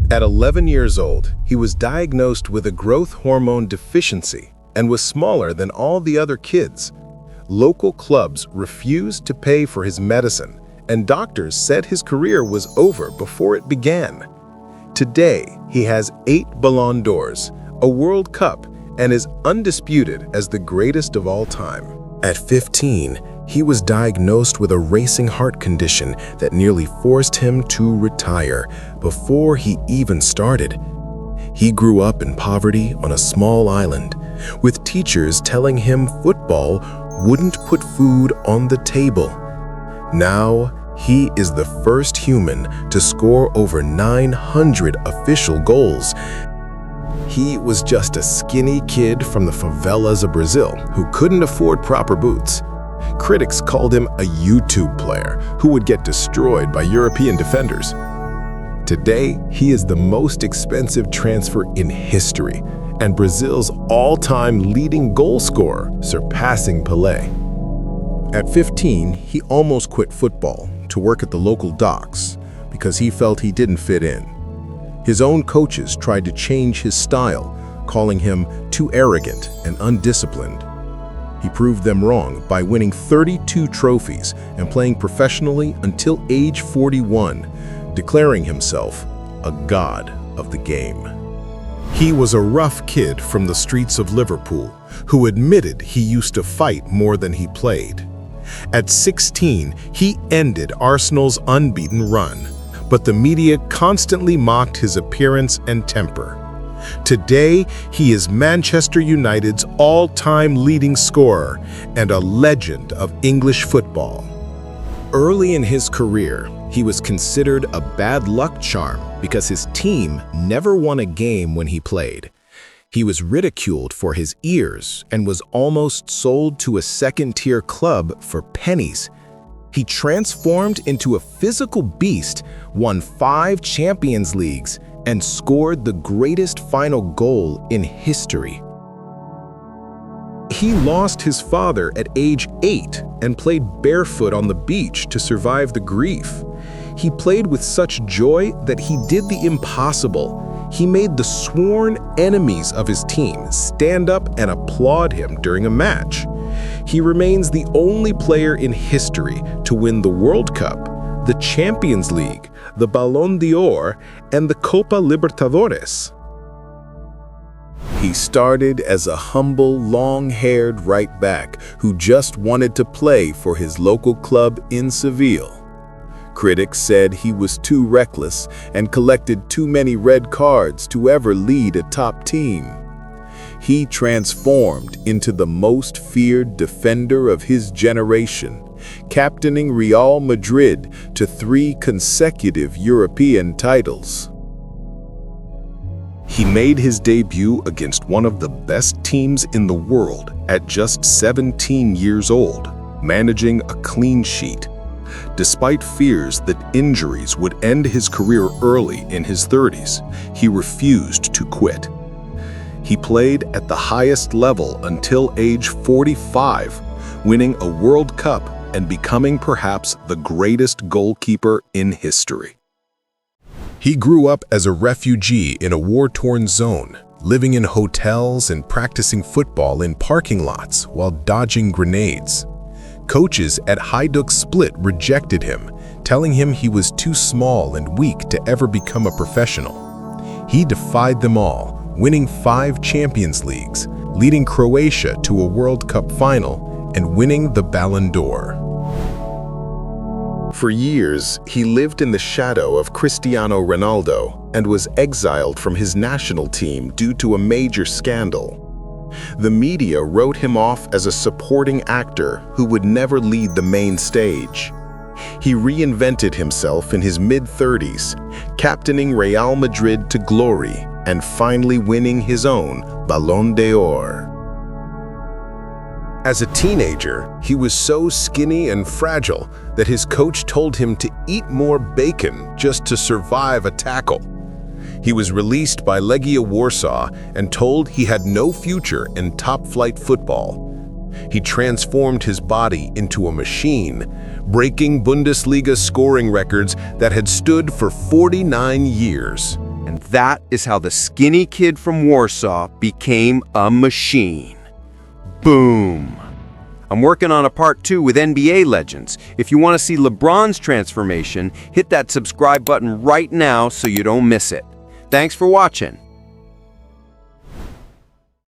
At 11 years old, he was diagnosed with a growth hormone deficiency and was smaller than all the other kids. Local clubs refused to pay for his medicine, and doctors said his career was over before it began. Today, he has 8 Ballon d'Ors, a World Cup, and is undisputed as the greatest of all time. At 15, he was diagnosed with a racing heart condition that nearly forced him to retire before he even started. He grew up in poverty on a small island, with teachers telling him football wouldn't put food on the table. Now, he is the first human to score over 900 official goals. He was just a skinny kid from the favelas of Brazil who couldn't afford proper boots. Critics called him a YouTube player who would get destroyed by European defenders. Today, he is the most expensive transfer in history and Brazil's all-time leading goal scorer, surpassing Pelé. At 15, he almost quit football to work at the local docks because he felt he didn't fit in. His own coaches tried to change his style, calling him too arrogant and undisciplined. He proved them wrong by winning 32 trophies and playing professionally until age 41, declaring himself a god of the game. He was a rough kid from the streets of Liverpool who admitted he used to fight more than he played. At 16, he ended Arsenal's unbeaten run, but the media constantly mocked his appearance and temper. Today, he is Manchester United's all-time leading scorer and a legend of English football. Early in his career, he was considered a bad luck charm because his team never won a game when he played. He was ridiculed for his ears and was almost sold to a second-tier club for pennies. He transformed into a physical beast, won 5 Champions Leagues, and scored the greatest final goal in history. He lost his father at age 8 and played barefoot on the beach to survive the grief. He played with such joy that he did the impossible. He made the sworn enemies of his team stand up and applaud him during a match. He remains the only player in history to win the World Cup, the Champions League, the Ballon d'Or, and the Copa Libertadores. He started as a humble, long-haired right back who just wanted to play for his local club in Seville. Critics said he was too reckless and collected too many red cards to ever lead a top team. He transformed into the most feared defender of his generation, captaining Real Madrid to 3 consecutive European titles. He made his debut against one of the best teams in the world at just 17 years old, managing a clean sheet. Despite fears that injuries would end his career early in his 30s, he refused to quit. He played at the highest level until age 45, winning a World Cup and becoming perhaps the greatest goalkeeper in history. He grew up as a refugee in a war-torn zone, living in hotels and practicing football in parking lots while dodging grenades. Coaches at Hajduk Split rejected him, telling him he was too small and weak to ever become a professional. He defied them all, winning 5 Champions Leagues, leading Croatia to a World Cup final, and winning the Ballon d'Or. For years, he lived in the shadow of Cristiano Ronaldo and was exiled from his national team due to a major scandal. The media wrote him off as a supporting actor who would never lead the main stage. He reinvented himself in his mid-30s, captaining Real Madrid to glory and finally winning his own Ballon d'Or. As a teenager, he was so skinny and fragile that his coach told him to eat more bacon just to survive a tackle. He was released by Legia Warsaw and told he had no future in top-flight football. He transformed his body into a machine, breaking Bundesliga scoring records that had stood for 49 years. And that is how the skinny kid from Warsaw became a machine. Boom. I'm working on a part 2 with NBA legends. If you want to see LeBron's transformation, hit that subscribe button right now so you don't miss it. Thanks for watching.